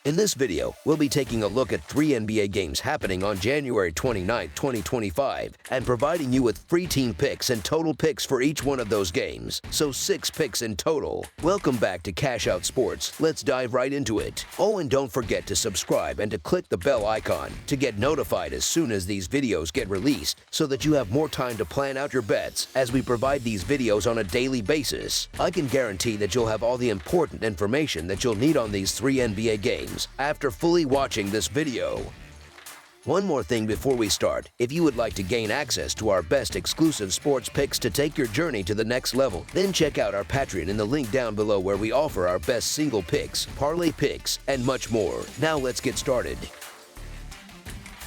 In this video, we'll be taking a look at 3 NBA games happening on January 29, 2025, and providing you with free team picks and total picks for each one of those games, so 6 picks in total. Welcome back to Cash Out Sports. Let's dive right into it. Oh, and don't forget to subscribe and to click the bell icon to get notified as soon as these videos get released, so that you have more time to plan out your bets as we provide these videos on a daily basis. I can guarantee that you'll have all the important information that you'll need on these 3 NBA games after fully watching this video. One more thing before we start. If you would like to gain access to our best exclusive sports picks to take your journey to the next level, then check out our Patreon in the link down below, where we offer our best single picks, parlay picks, and much more. Now let's get started.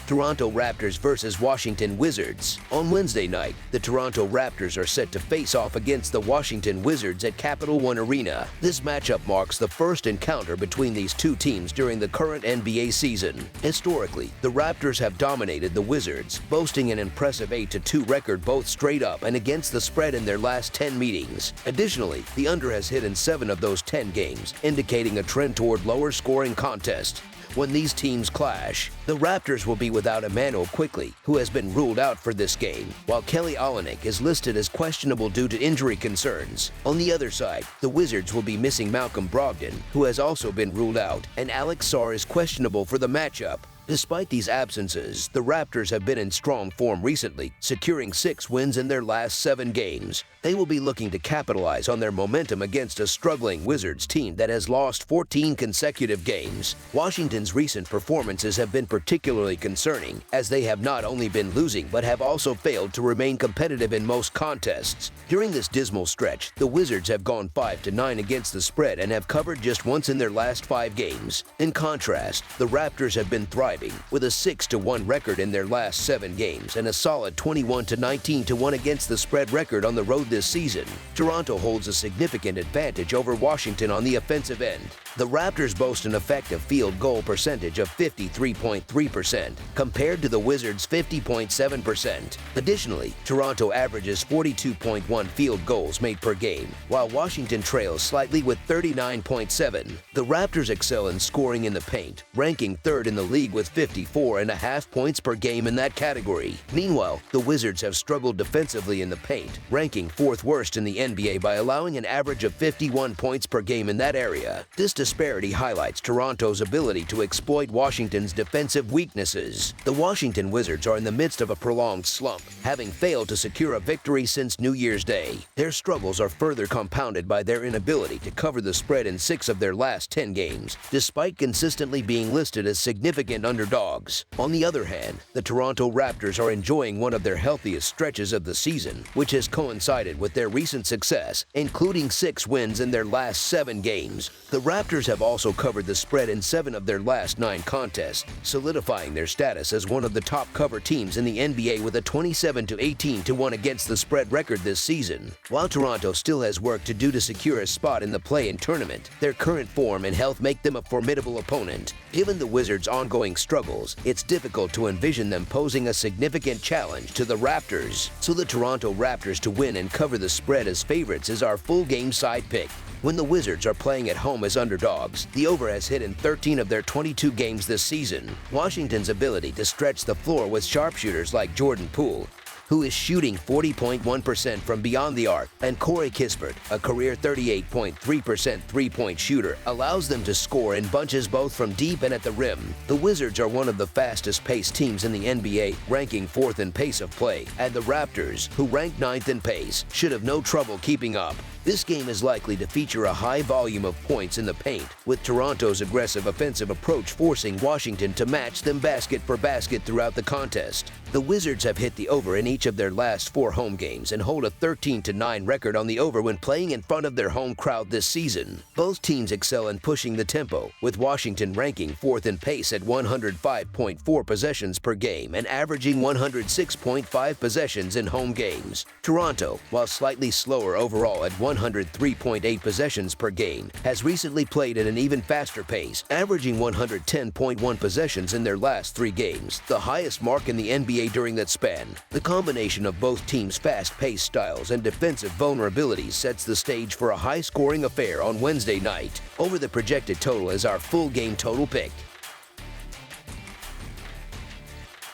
Toronto Raptors versus Washington Wizards. On Wednesday night, the Toronto Raptors are set to face off against the Washington Wizards at Capital One Arena. This matchup marks the first encounter between these two teams during the current NBA season. Historically, the Raptors have dominated the Wizards, boasting an impressive 8-2 record both straight up and against the spread in their last 10 meetings. Additionally, the under has hit in 7 of those 10 games, indicating a trend toward lower scoring contest. When these teams clash, the Raptors will be without Immanuel Quickley, who has been ruled out for this game, while Kelly Olynyk is listed as questionable due to injury concerns. On the other side, the Wizards will be missing Malcolm Brogdon, who has also been ruled out, and Alex Sarr is questionable for the matchup. Despite these absences, the Raptors have been in strong form recently, securing 6 wins in their last 7 games. They will be looking to capitalize on their momentum against a struggling Wizards team that has lost 14 consecutive games. Washington's recent performances have been particularly concerning, as they have not only been losing but have also failed to remain competitive in most contests. During this dismal stretch, the Wizards have gone 5-9 against the spread and have covered just once in their last 5 games. In contrast, the Raptors have been thriving, with a 6-1 record in their last 7 games and a solid 21-19-1 against the spread record on the road this season. Toronto holds a significant advantage over Washington on the offensive end. The Raptors boast an effective field goal percentage of 53.3%, compared to the Wizards' 50.7%. Additionally, Toronto averages 42.1 field goals made per game, while Washington trails slightly with 39.7. The Raptors excel in scoring in the paint, ranking 3rd in the league with 54.5 points per game in that category. Meanwhile, the Wizards have struggled defensively in the paint, ranking 4th worst in the NBA by allowing an average of 51 points per game in that area. This disparity highlights Toronto's ability to exploit Washington's defensive weaknesses. The Washington Wizards are in the midst of a prolonged slump, having failed to secure a victory since New Year's Day. Their struggles are further compounded by their inability to cover the spread in 6 of their last 10 games, despite consistently being listed as significant underdogs. On the other hand, the Toronto Raptors are enjoying one of their healthiest stretches of the season, which has coincided with their recent success, including 6 wins in their last 7 games. The Raptors have also covered the spread in 7 of their last 9 contests, solidifying their status as one of the top cover teams in the NBA with a 27-18-1 against the spread record this season. While Toronto still has work to do to secure a spot in the play-in tournament, their current form and health make them a formidable opponent. Given the Wizards' ongoing struggles, it's difficult to envision them posing a significant challenge to the Raptors. So the Toronto Raptors to win and cover the spread as favorites is our full game side pick. When the Wizards are playing at home as underdogs, the over has hit in 13 of their 22 games this season. Washington's ability to stretch the floor with sharpshooters like Jordan Poole, who is shooting 40.1% from beyond the arc, and Corey Kispert, a career 38.3% three-point shooter, allows them to score in bunches both from deep and at the rim. The Wizards are one of the fastest-paced teams in the NBA, ranking 4th in pace of play, and the Raptors, who rank 9th in pace, should have no trouble keeping up. This game is likely to feature a high volume of points in the paint, with Toronto's aggressive offensive approach forcing Washington to match them basket for basket throughout the contest. The Wizards have hit the over in each of their last 4 home games and hold a 13-9 record on the over when playing in front of their home crowd this season. Both teams excel in pushing the tempo, with Washington ranking 4th in pace at 105.4 possessions per game and averaging 106.5 possessions in home games. Toronto, while slightly slower overall at 103.8 possessions per game, has recently played at an even faster pace, averaging 110.1 possessions in their last 3 games, the highest mark in the NBA during that span. The combination of both teams' fast-paced styles and defensive vulnerabilities sets the stage for a high-scoring affair on Wednesday night. Over the projected total is our full game total pick.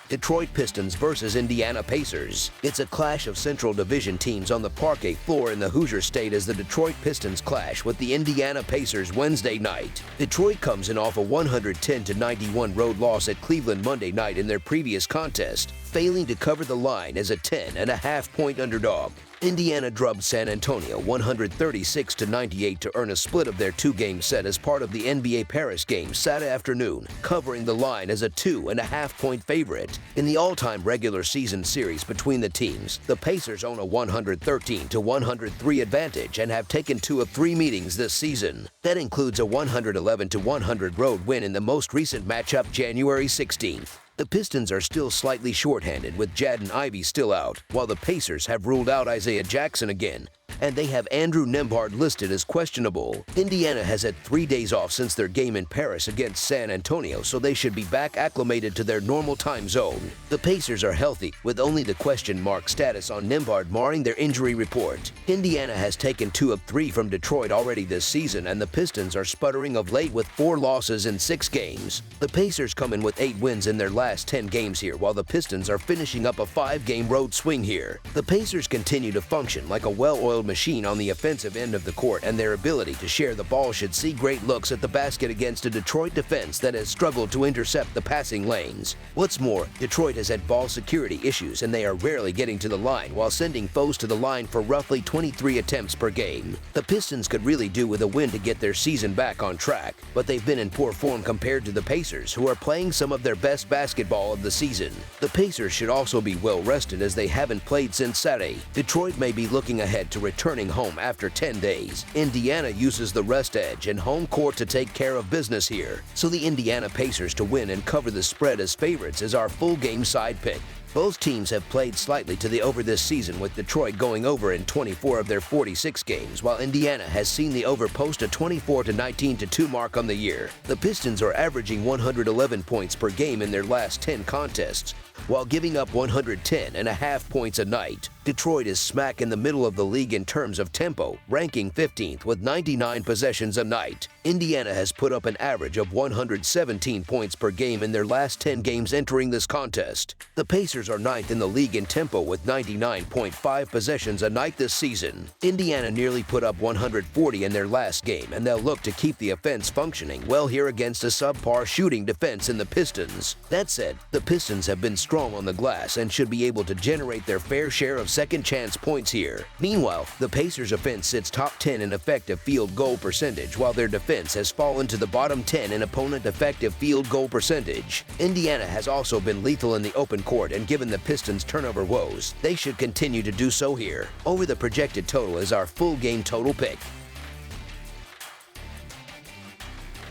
Detroit Pistons versus Indiana Pacers. It's a clash of Central Division teams on the parquet floor in the Hoosier State as the Detroit Pistons clash with the Indiana Pacers Wednesday night. Detroit comes in off a 110-91 road loss at Cleveland Monday night in their previous contest, failing to cover the line as a 10.5-point underdog. Indiana drubbed San Antonio 136-98 to earn a split of their 2-game set as part of the NBA Paris game Saturday afternoon, covering the line as a 2.5-point favorite. In the all-time regular season series between the teams, the Pacers own a 113-103 advantage and have taken 2 of 3 meetings this season. That includes a 111-100 road win in the most recent matchup January 16th. The Pistons are still slightly shorthanded with Jaden Ivey still out, while the Pacers have ruled out Isaiah Jackson again, and they have Andrew Nembhard listed as questionable. Indiana has had 3 days off since their game in Paris against San Antonio, so they should be back acclimated to their normal time zone. The Pacers are healthy, with only the question mark status on Nembhard marring their injury report. Indiana has taken 2 of 3 from Detroit already this season, and the Pistons are sputtering of late with 4 losses in 6 games. The Pacers come in with 8 wins in their last 10 games here, while the Pistons are finishing up a 5-game road swing here. The Pacers continue to function like a well-oiled machine on the offensive end of the court, and their ability to share the ball should see great looks at the basket against a Detroit defense that has struggled to intercept the passing lanes. What's more, Detroit has had ball security issues, and they are rarely getting to the line while sending foes to the line for roughly 23 attempts per game. The Pistons could really do with a win to get their season back on track, but they've been in poor form compared to the Pacers, who are playing some of their best basketball of the season. The Pacers should also be well rested as they haven't played since Saturday. Detroit may be looking ahead to returning home after 10 days. Indiana uses the rest edge and home court to take care of business here, so the Indiana Pacers to win and cover the spread as favorites is our full game side pick. Both teams have played slightly to the over this season, with Detroit going over in 24 of their 46 games, while Indiana has seen the over post a 24-19-2 mark on the year. The Pistons are averaging 111 points per game in their last 10 contests, while giving up 110.5 points a night. Detroit is smack in the middle of the league in terms of tempo, ranking 15th with 99 possessions a night. Indiana has put up an average of 117 points per game in their last 10 games entering this contest. The Pacers are 9th in the league in tempo with 99.5 possessions a night this season. Indiana nearly put up 140 in their last game, and they'll look to keep the offense functioning well here against a subpar shooting defense in the Pistons. That said, the Pistons have been strong on the glass and should be able to generate their fair share of second chance points here. Meanwhile, the Pacers' offense sits top 10 in effective field goal percentage, while their defense has fallen to the bottom 10 in opponent effective field goal percentage. Indiana has also been lethal in the open court, and given the Pistons' turnover woes, they should continue to do so here. Over the projected total is our full game total pick.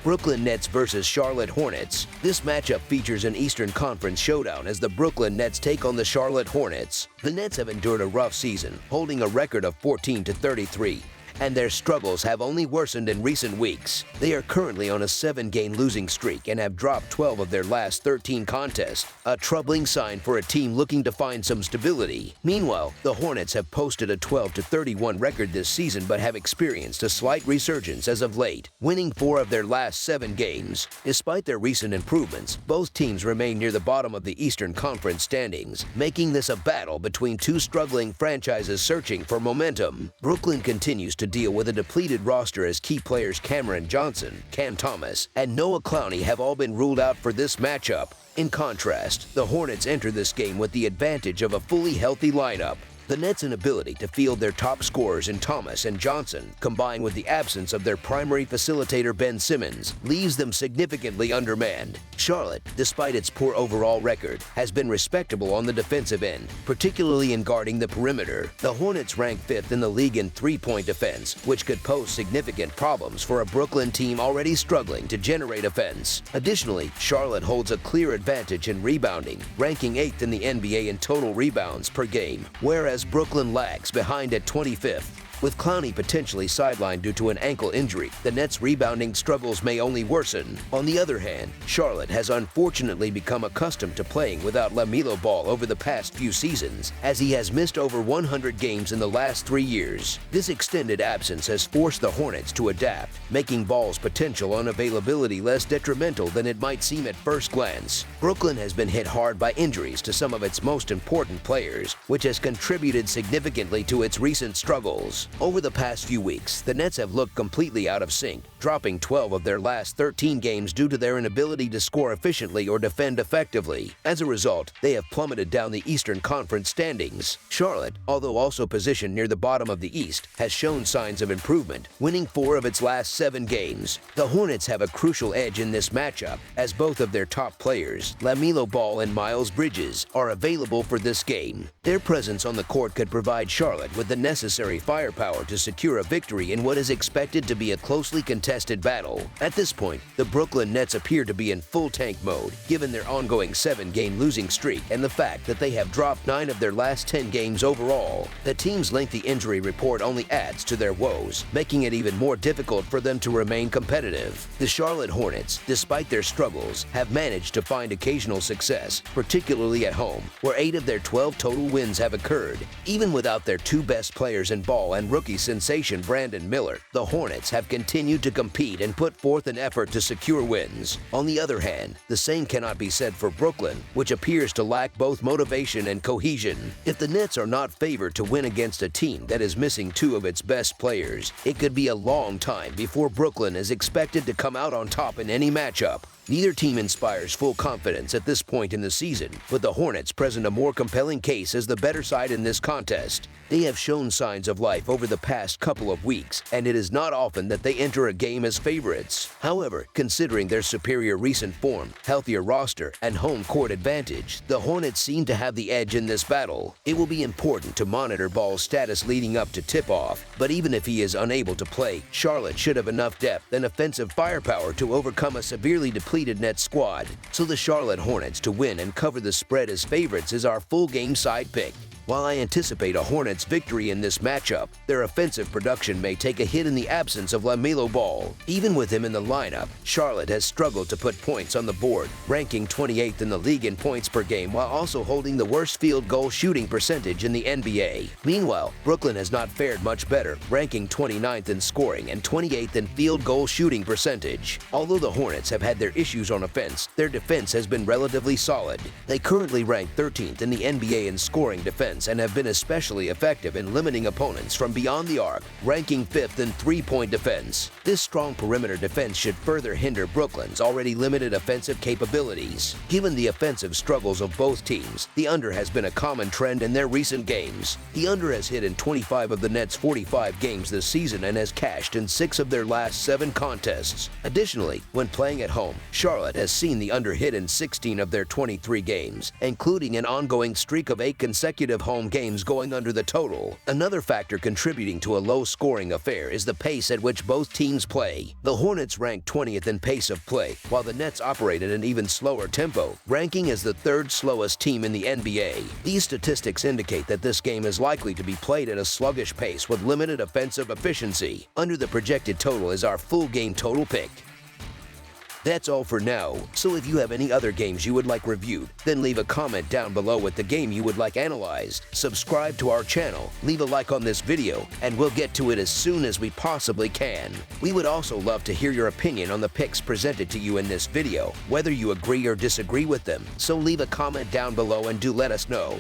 Brooklyn Nets versus Charlotte Hornets. This matchup features an Eastern Conference showdown as the Brooklyn Nets take on the Charlotte Hornets. The Nets have endured a rough season, holding a record of 14-33. And their struggles have only worsened in recent weeks. They are currently on a 7-game losing streak and have dropped 12 of their last 13 contests, a troubling sign for a team looking to find some stability. Meanwhile, the Hornets have posted a 12-31 record this season but have experienced a slight resurgence as of late, winning 4 of their last 7 games. Despite their recent improvements, both teams remain near the bottom of the Eastern Conference standings, making this a battle between 2 struggling franchises searching for momentum. Brooklyn continues to deal with a depleted roster as key players Cameron Johnson, Cam Thomas, and Noah Clowney have all been ruled out for this matchup. In contrast, the Hornets enter this game with the advantage of a fully healthy lineup. The Nets' inability to field their top scorers in Thomas and Johnson, combined with the absence of their primary facilitator Ben Simmons, leaves them significantly undermanned. Charlotte, despite its poor overall record, has been respectable on the defensive end, particularly in guarding the perimeter. The Hornets rank 5th in the league in three-point defense, which could pose significant problems for a Brooklyn team already struggling to generate offense. Additionally, Charlotte holds a clear advantage in rebounding, ranking 8th in the NBA in total rebounds per game, whereas Brooklyn lags behind at 25th. With Clowney potentially sidelined due to an ankle injury, the Nets' rebounding struggles may only worsen. On the other hand, Charlotte has unfortunately become accustomed to playing without LaMelo Ball over the past few seasons, as he has missed over 100 games in the last 3 years. This extended absence has forced the Hornets to adapt, making Ball's potential unavailability less detrimental than it might seem at first glance. Brooklyn has been hit hard by injuries to some of its most important players, which has contributed significantly to its recent struggles. Over the past few weeks, the Nets have looked completely out of sync, dropping 12 of their last 13 games due to their inability to score efficiently or defend effectively. As a result, they have plummeted down the Eastern Conference standings. Charlotte, although also positioned near the bottom of the East, has shown signs of improvement, winning 4 of its last 7 games. The Hornets have a crucial edge in this matchup, as both of their top players, LaMelo Ball and Miles Bridges, are available for this game. Their presence on the court could provide Charlotte with the necessary firepower to secure a victory in what is expected to be a closely contested battle. At this point, the Brooklyn Nets appear to be in full tank mode, given their ongoing 7-game losing streak and the fact that they have dropped 9 of their last 10 games overall. The team's lengthy injury report only adds to their woes, making it even more difficult for them to remain competitive. The Charlotte Hornets, despite their struggles, have managed to find occasional success, particularly at home, where 8 of their 12 total wins have occurred. Even without their 2 best players in Ball and rookie sensation Brandon Miller, the Hornets have continued to compete and put forth an effort to secure wins. On the other hand, the same cannot be said for Brooklyn, which appears to lack both motivation and cohesion. If the Nets are not favored to win against a team that is missing 2 of its best players, it could be a long time before Brooklyn is expected to come out on top in any matchup. Neither team inspires full confidence at this point in the season, with the Hornets present a more compelling case as the better side in this contest. They have shown signs of life over the past couple of weeks, and it is not often that they enter a game as favorites. However, considering their superior recent form, healthier roster, and home court advantage, the Hornets seem to have the edge in this battle. It will be important to monitor Ball's status leading up to tip-off, but even if he is unable to play, Charlotte should have enough depth and offensive firepower to overcome a severely depleted Nets squad. So the Charlotte Hornets to win and cover the spread as favorites is our full game side pick. While I anticipate a Hornets victory in this matchup, their offensive production may take a hit in the absence of LaMelo Ball. Even with him in the lineup, Charlotte has struggled to put points on the board, ranking 28th in the league in points per game while also holding the worst field goal shooting percentage in the NBA. Meanwhile, Brooklyn has not fared much better, ranking 29th in scoring and 28th in field goal shooting percentage. Although the Hornets have had their issues on offense, their defense has been relatively solid. They currently rank 13th in the NBA in scoring defense and have been especially effective in limiting opponents from beyond the arc, ranking 5th in three-point defense. This strong perimeter defense should further hinder Brooklyn's already limited offensive capabilities. Given the offensive struggles of both teams, the under has been a common trend in their recent games. The under has hit in 25 of the Nets' 45 games this season and has cashed in 6 of their last 7 contests. Additionally, when playing at home, Charlotte has seen the under hit in 16 of their 23 games, including an ongoing streak of 8 consecutive home games going under the total. Another factor contributing to a low-scoring affair is the pace at which both teams play. The Hornets rank 20th in pace of play, while the Nets operate at an even slower tempo, ranking as the 3rd slowest team in the NBA. These statistics indicate that this game is likely to be played at a sluggish pace with limited offensive efficiency. Under the projected total is our full game total pick. That's all for now, so if you have any other games you would like reviewed, then leave a comment down below with the game you would like analyzed. Subscribe to our channel, leave a like on this video, and we'll get to it as soon as we possibly can. We would also love to hear your opinion on the picks presented to you in this video, whether you agree or disagree with them, so leave a comment down below and do let us know.